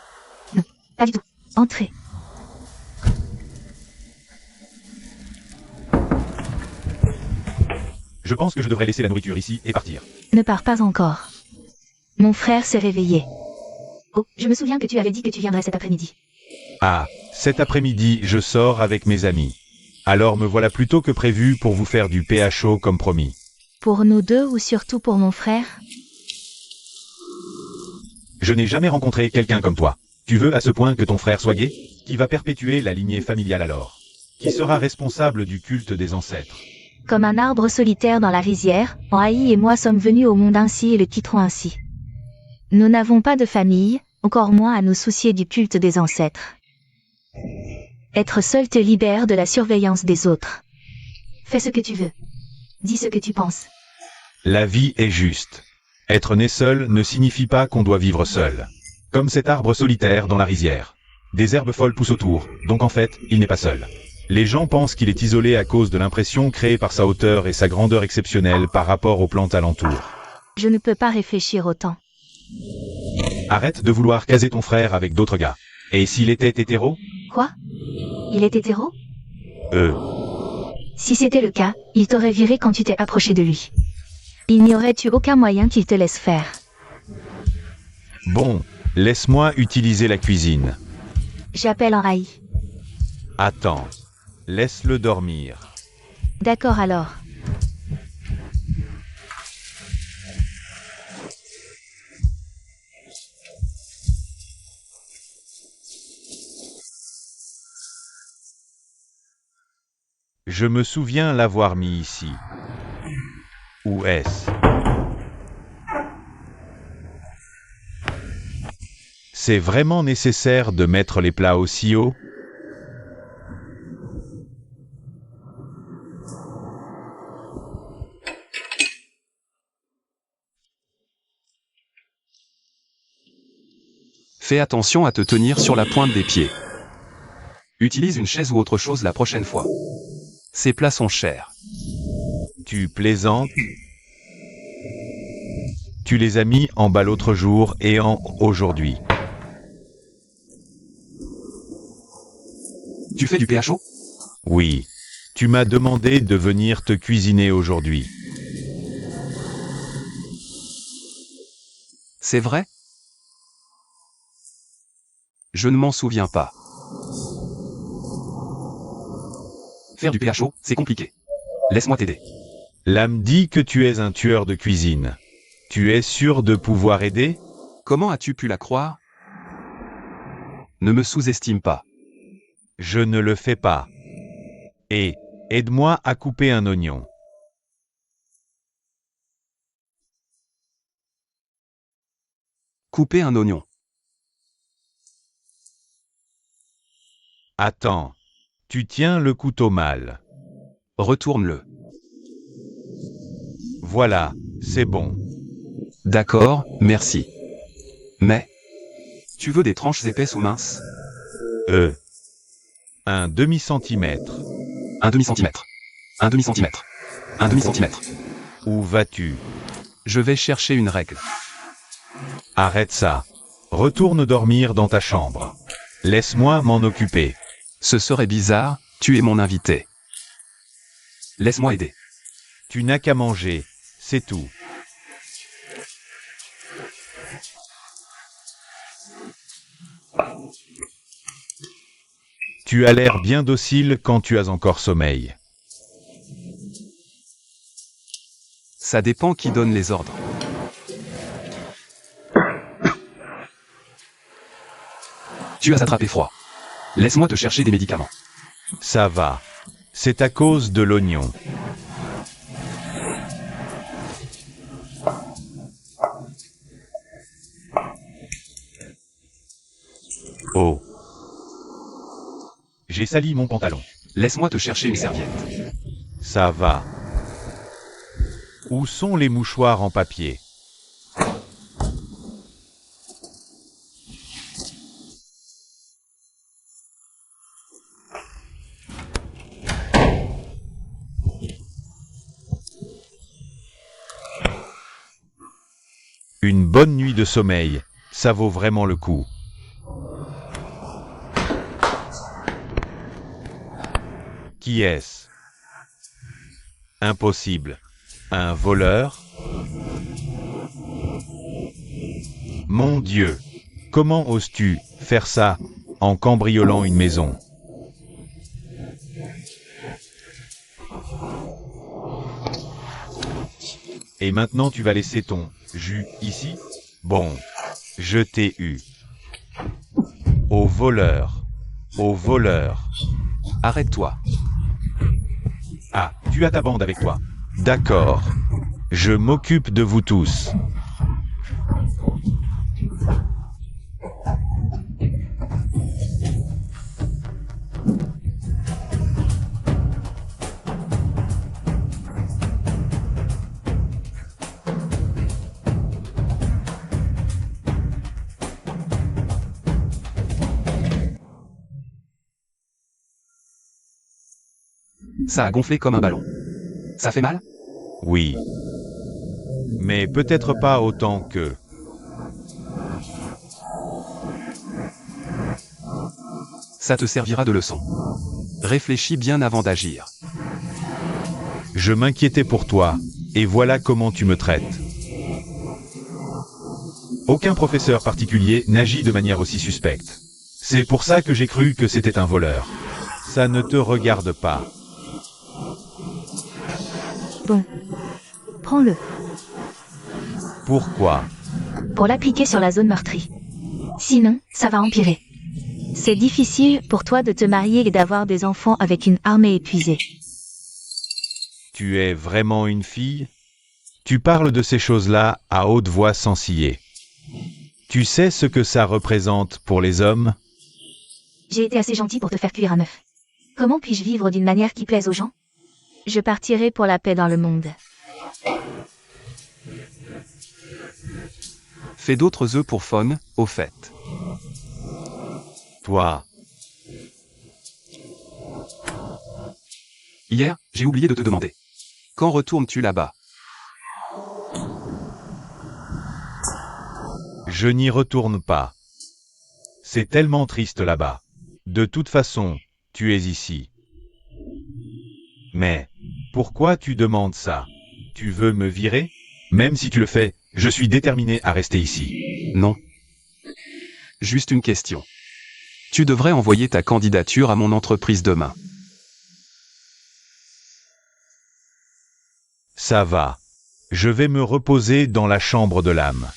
Non, pas du tout. Entrez. Je pense que je devrais laisser la nourriture ici et partir. Ne pars pas encore. Mon frère s'est réveillé. Oh, je me souviens que tu avais dit que tu viendrais cet après-midi. Ah, cet après-midi, je sors avec mes amis. Alors me voilà plus tôt que prévu pour vous faire du PHO comme promis. Pour nous deux ou surtout pour mon frère? Je n'ai jamais rencontré quelqu'un comme toi. Tu veux à ce point que ton frère soit gay? Qui va perpétuer la lignée familiale alors? Qui sera responsable du culte des ancêtres? Comme un arbre solitaire dans la rizière, Haï et moi sommes venus au monde ainsi et le quitterons ainsi. Nous n'avons pas de famille, encore moins à nous soucier du culte des ancêtres. Être seul te libère de la surveillance des autres. Fais ce que tu veux. Dis ce que tu penses. La vie est juste. Être né seul ne signifie pas qu'on doit vivre seul. Comme cet arbre solitaire dans la rizière. Des herbes folles poussent autour, donc en fait, il n'est pas seul. Les gens pensent qu'il est isolé à cause de l'impression créée par sa hauteur et sa grandeur exceptionnelle par rapport aux plantes alentour. Je ne peux pas réfléchir autant. Arrête de vouloir caser ton frère avec d'autres gars. Et s'il était hétéro? Quoi? Il est hétéro? Si c'était le cas, il t'aurait viré quand tu t'es approché de lui. Il n'y aurait eu aucun moyen qu'il te laisse faire. Bon, laisse-moi utiliser la cuisine. J'appelle en Haï. Attends. Laisse-le dormir. D'accord alors. Je me souviens l'avoir mis ici. Où est-ce? C'est vraiment nécessaire de mettre les plats aussi haut? Fais attention à te tenir sur la pointe des pieds. Utilise une chaise ou autre chose la prochaine fois. Ces plats sont chers. Tu plaisantes? Tu les as mis en bas l'autre jour et en aujourd'hui. Tu fais du PHO? Oui. Tu m'as demandé de venir te cuisiner aujourd'hui. C'est vrai? Je ne m'en souviens pas. Faire du PHO, c'est compliqué. Laisse-moi t'aider. L'âme dit que tu es un tueur de cuisine. Tu es sûr de pouvoir aider? Comment as-tu pu la croire? Ne me sous-estime pas. Je ne le fais pas. Et, aide-moi à couper un oignon. Couper un oignon. Attends. Tu tiens le couteau mal. Retourne-le. Voilà, c'est bon. D'accord, merci. Mais, tu veux des tranches épaisses ou minces? Un demi-centimètre. Un demi-centimètre. Un demi-centimètre. Un demi-centimètre. Où vas-tu? Je vais chercher une règle. Arrête ça. Retourne dormir dans ta chambre. Laisse-moi m'en occuper. Ce serait bizarre, tu es mon invité. Laisse-moi aider. Tu n'as qu'à manger, c'est tout. Tu as l'air bien docile quand tu as encore sommeil. Ça dépend qui donne les ordres. Tu as attrapé froid. Laisse-moi te chercher des médicaments. Ça va. C'est à cause de l'oignon. Oh. J'ai sali mon pantalon. Laisse-moi te chercher une serviette. Ça va. Où sont les mouchoirs en papier? Une bonne nuit de sommeil, ça vaut vraiment le coup. Qui est-ce? Impossible. Un voleur? Mon Dieu! Comment oses-tu faire ça en cambriolant une maison? Et maintenant tu vas laisser ton jus ici? Bon, je t'ai eu. Au voleur. Au voleur. Arrête-toi. Ah, tu as ta bande avec toi. D'accord. Je m'occupe de vous tous. Ça a gonflé comme un ballon. Ça fait mal? Oui. Mais peut-être pas autant que... Ça te servira de leçon. Réfléchis bien avant d'agir. Je m'inquiétais pour toi, et voilà comment tu me traites. Aucun professeur particulier n'agit de manière aussi suspecte. C'est pour ça que j'ai cru que c'était un voleur. Ça ne te regarde pas. Bon. Prends-le. Pourquoi? Pour l'appliquer sur la zone meurtrie. Sinon, ça va empirer. C'est difficile pour toi de te marier et d'avoir des enfants avec une armée épuisée. Tu es vraiment une fille? Tu parles de ces choses-là à haute voix sans ciller. Tu sais ce que ça représente pour les hommes? J'ai été assez gentil pour te faire cuire un œuf. Comment puis-je vivre d'une manière qui plaise aux gens? Je partirai pour la paix dans le monde. Fais d'autres œufs pour Fawn, au fait. Toi, Hier, j'ai oublié de te demander. Quand retournes-tu là-bas? je n'y retourne pas. C'est tellement triste là-bas. De toute façon, tu es ici. Mais, pourquoi tu demandes ça? Tu veux me virer? Même si tu le fais, je suis déterminé à rester ici. Non. Juste une question. Tu devrais envoyer ta candidature à mon entreprise demain. Ça va. Je vais me reposer dans la chambre de l'âme.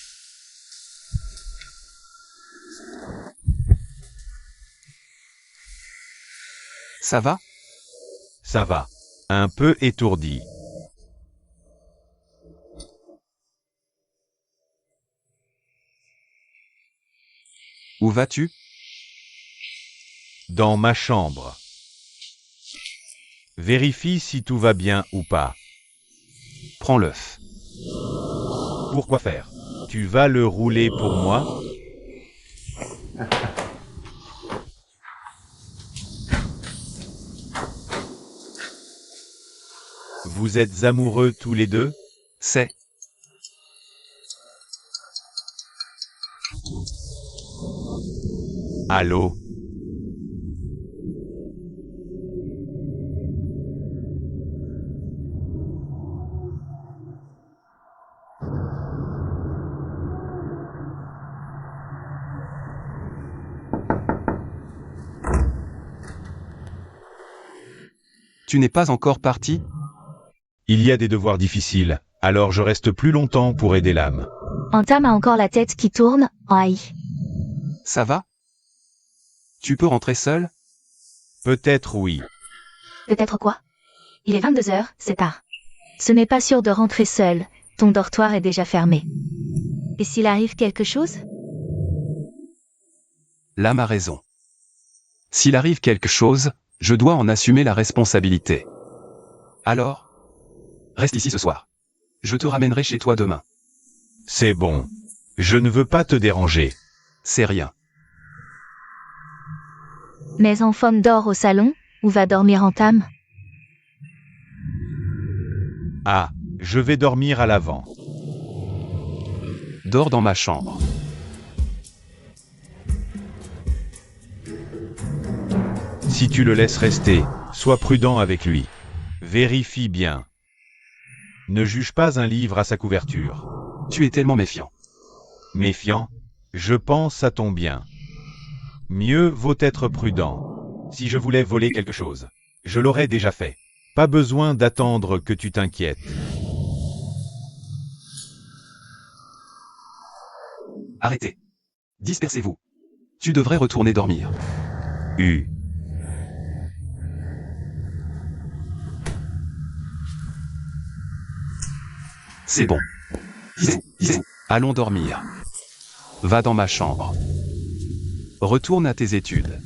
Ça va? Ça va. Un peu étourdi. Où vas-tu? Dans ma chambre. Vérifie si tout va bien ou pas. Prends l'œuf. Pourquoi faire? Tu vas le rouler pour moi? Vous êtes amoureux tous les deux? C'est. Allô? Tu n'es pas encore parti? Il y a des devoirs difficiles, alors je reste plus longtemps pour aider l'âme. Antam a encore la tête qui tourne. Aïe. Ça va? Tu peux rentrer seul? Peut-être oui. Peut-être quoi? Il est 22 heures, c'est tard. Ce n'est pas sûr de rentrer seul. Ton dortoir est déjà fermé. Et s'il arrive quelque chose? L'âme a raison. S'il arrive quelque chose, je dois en assumer la responsabilité. Alors? Reste ici ce soir. Je te ramènerai chez toi demain. C'est bon. Je ne veux pas te déranger. C'est rien. Mais enfant dort au salon, où va dormir Antam? Ah, je vais dormir à l'avant. Dors dans ma chambre. Si tu le laisses rester, sois prudent avec lui. Vérifie bien. Ne juge pas un livre à sa couverture. Tu es tellement méfiant. Méfiant? Je pense à ton bien. Mieux vaut être prudent. Si je voulais voler quelque chose, je l'aurais déjà fait. Pas besoin d'attendre que tu t'inquiètes. Arrêtez. Dispersez-vous. Tu devrais retourner dormir. C'est bon. Disez-vous. Allons dormir. Va dans ma chambre. Retourne à tes études.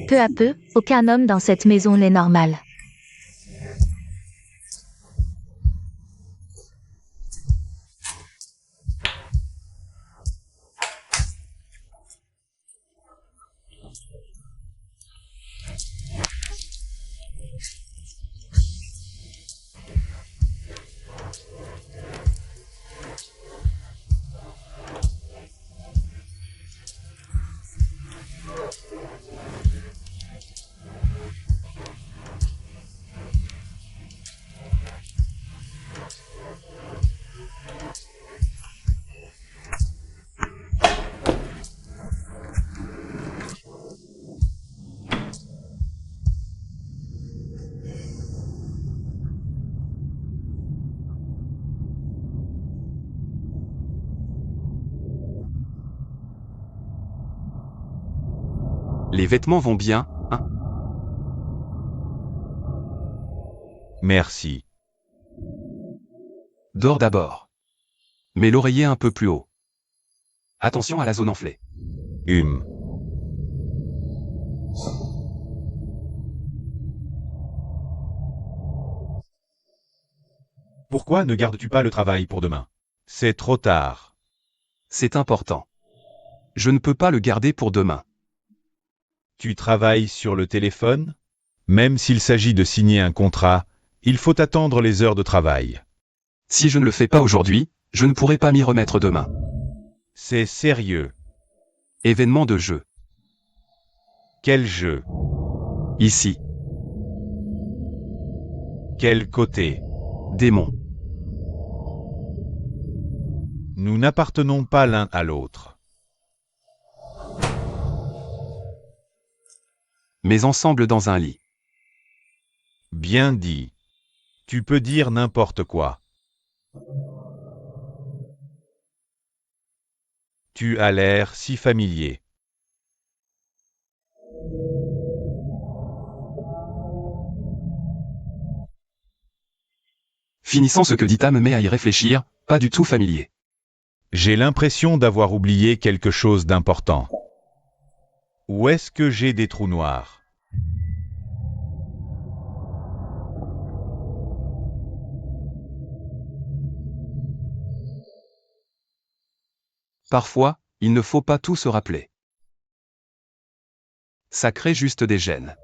Peu à peu, aucun homme dans cette maison n'est normal. Les vêtements vont bien, hein? Merci. Dors d'abord. Mets l'oreiller un peu plus haut. Attention à la zone enflée. Pourquoi ne gardes-tu pas le travail pour demain? C'est trop tard. C'est important. Je ne peux pas le garder pour demain. Tu travailles sur le téléphone? Même s'il s'agit de signer un contrat, il faut attendre les heures de travail. Si je ne le fais pas aujourd'hui, je ne pourrai pas m'y remettre demain. C'est sérieux. Événement de jeu. Quel jeu? Ici. Quel côté? Démon. Nous n'appartenons pas l'un à l'autre. Mais ensemble dans un lit. Bien dit. Tu peux dire n'importe quoi. Tu as l'air si familier. Finissant ce que dit Tam mais à y réfléchir, pas du tout familier. J'ai l'impression d'avoir oublié quelque chose d'important. Où est-ce que j'ai des trous noirs? Parfois, il ne faut pas tout se rappeler. Ça crée juste des gènes.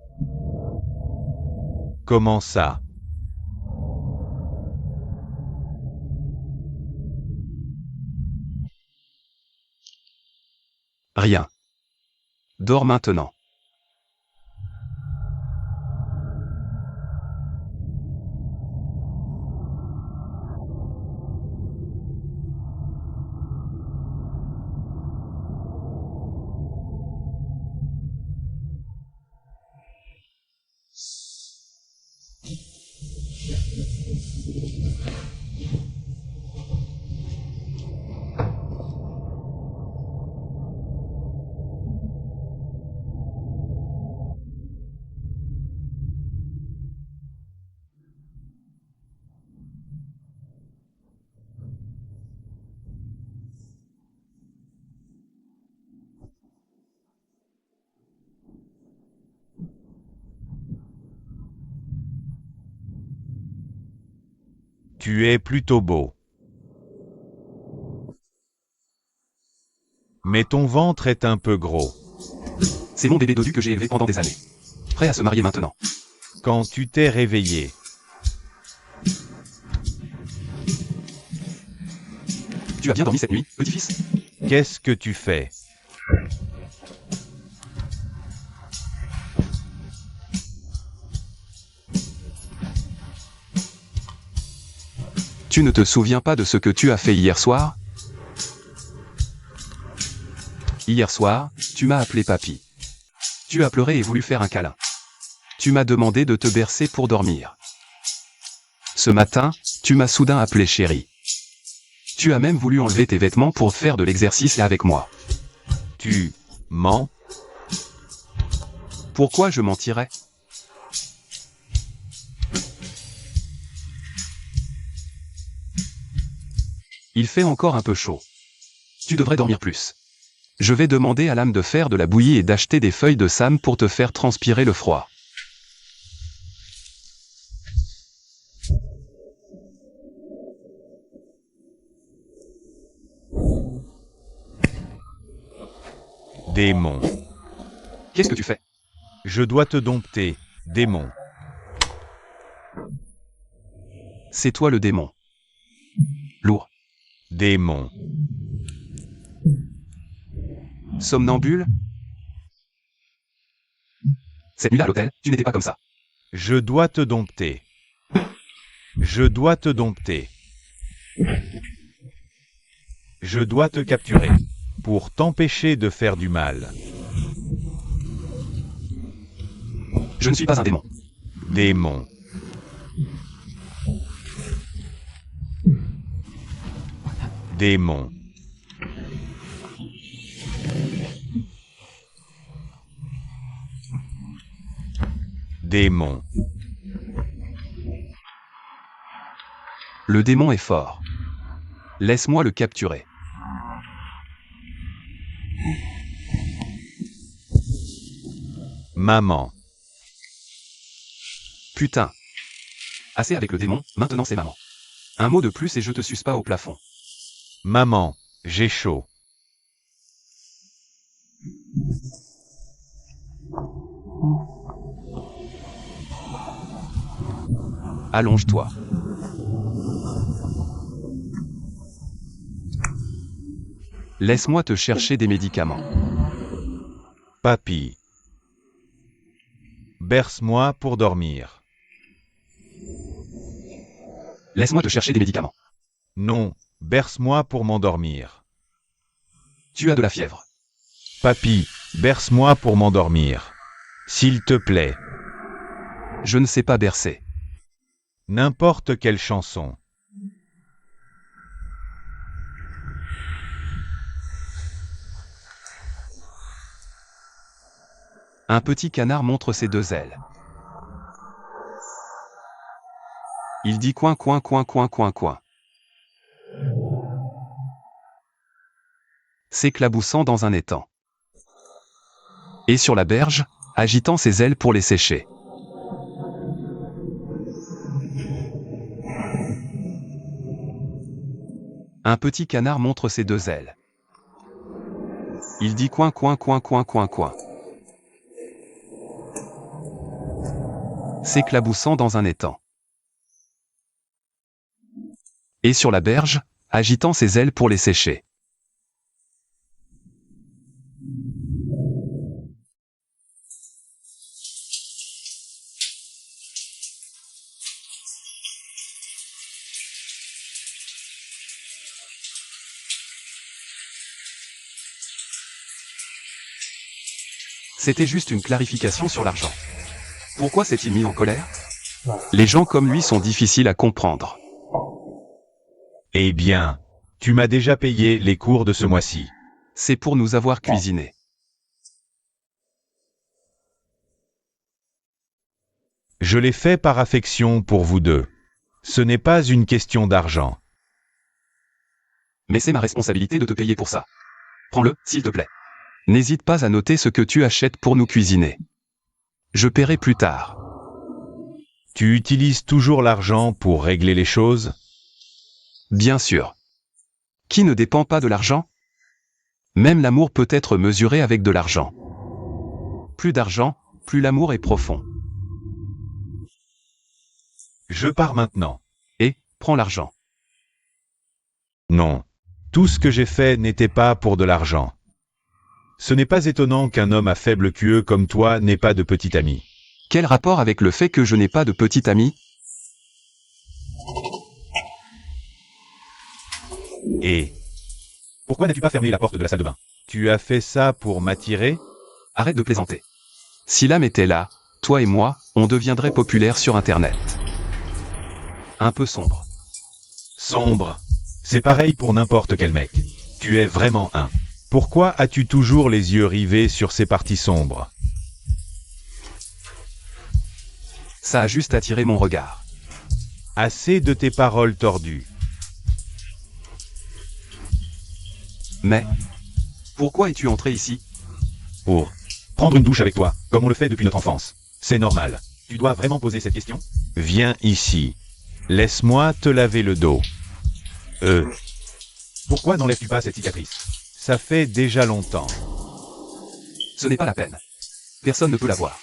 Comment ça? Rien. Dors maintenant. Tu es plutôt beau. Mais ton ventre est un peu gros. C'est mon bébé dodu que j'ai élevé pendant des années. Prêt à se marier maintenant. Quand tu t'es réveillé, Tu as bien dormi cette nuit, petit-fils? qu'est-ce que tu fais? Tu ne te souviens pas de ce que tu as fait hier soir? Hier soir, tu m'as appelé papy. Tu as pleuré et voulu faire un câlin. Tu m'as demandé de te bercer pour dormir. Ce matin, tu m'as soudain appelé chéri. Tu as même voulu enlever tes vêtements pour faire de l'exercice avec moi. Tu mens? Pourquoi je mentirais? Il fait encore un peu chaud. Tu devrais dormir plus. Je vais demander à l'âme de faire de la bouillie et d'acheter des feuilles de sam pour te faire transpirer le froid. Démon. Qu'est-ce que tu fais? Je dois te dompter, démon. C'est toi le démon. Lourd. Démon. Somnambule? Cette nuit-là à l'hôtel, tu n'étais pas comme ça. Je dois te dompter. Je dois te dompter. Je dois te capturer. Pour t'empêcher de faire du mal. Je ne suis pas un démon. Démon. Démon. Démon. Le démon est fort. Laisse-moi le capturer. Maman. Putain. Assez avec le démon, maintenant c'est maman. Un mot de plus et je te suce pas au plafond. Maman, j'ai chaud. Allonge-toi. Laisse-moi te chercher des médicaments. Papy. Berce-moi pour dormir. Laisse-moi te chercher des médicaments. Non, berce-moi pour m'endormir. Tu as de la fièvre. Papy, berce-moi pour m'endormir. S'il te plaît. Je ne sais pas bercer. N'importe quelle chanson. Un petit canard montre ses deux ailes. Il dit coin coin coin coin coin coin. S'éclaboussant dans un étang. Et sur la berge, agitant ses ailes pour les sécher. Un petit canard montre ses deux ailes. Il dit coin coin coin coin coin coin. S'éclaboussant dans un étang. Et sur la berge, agitant ses ailes pour les sécher. C'était juste une clarification sur l'argent. Pourquoi s'est-il mis en colère? Les gens comme lui sont difficiles à comprendre. Eh bien, tu m'as déjà payé les cours de ce mois-ci. C'est pour nous avoir cuisiné. Je l'ai fait par affection pour vous deux. Ce n'est pas une question d'argent. Mais c'est ma responsabilité de te payer pour ça. Prends-le, s'il te plaît. N'hésite pas à noter ce que tu achètes pour nous cuisiner. Je paierai plus tard. Tu utilises toujours l'argent pour régler les choses? Bien sûr. Qui ne dépend pas de l'argent? Même l'amour peut être mesuré avec de l'argent. Plus d'argent, plus l'amour est profond. Je pars maintenant. Et, prends l'argent. Non. Tout ce que j'ai fait n'était pas pour de l'argent. Ce n'est pas étonnant qu'un homme à faible QE comme toi n'ait pas de petit ami. Quel rapport avec le fait que je n'ai pas de petit ami? Et pourquoi n'as-tu pas fermé la porte de la salle de bain? Tu as fait ça pour m'attirer? Arrête de plaisanter. Si l'âme était là, toi et moi, on deviendrait populaire sur Internet. Un peu sombre. Sombre. C'est pareil pour n'importe quel mec. Tu es vraiment un. Pourquoi as-tu toujours les yeux rivés sur ces parties sombres? Ça a juste attiré mon regard. Assez de tes paroles tordues. Mais, pourquoi es-tu entré ici? Pour prendre une douche avec toi, comme on le fait depuis notre enfance. C'est normal. Tu dois vraiment poser cette question? Viens ici. Laisse-moi te laver le dos. Pourquoi n'enlèves-tu pas cette cicatrice? Ça fait déjà longtemps. Ce n'est pas la peine. Personne ne peut la voir.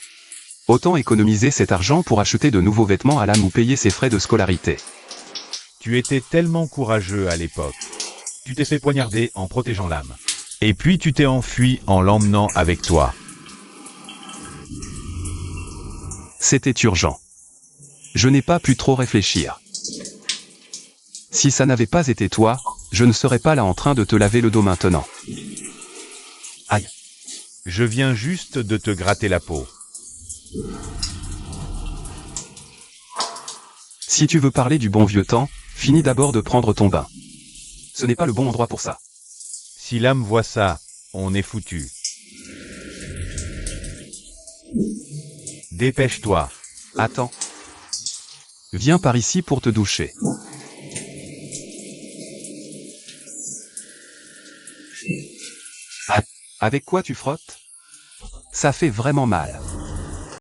Autant économiser cet argent pour acheter de nouveaux vêtements à l'âme ou payer ses frais de scolarité. Tu étais tellement courageux à l'époque. Tu t'es fait poignarder en protégeant l'âme. Et puis tu t'es enfui en l'emmenant avec toi. C'était urgent. Je n'ai pas pu trop réfléchir. Si ça n'avait pas été toi, je ne serais pas là en train de te laver le dos maintenant. Aïe. Je viens juste de te gratter la peau. Si tu veux parler du bon vieux temps, finis d'abord de prendre ton bain. Ce n'est pas le bon endroit pour ça. Si l'âme voit ça, on est foutu. Dépêche-toi. Attends. Viens par ici pour te doucher. Avec quoi tu frottes? Ça fait vraiment mal.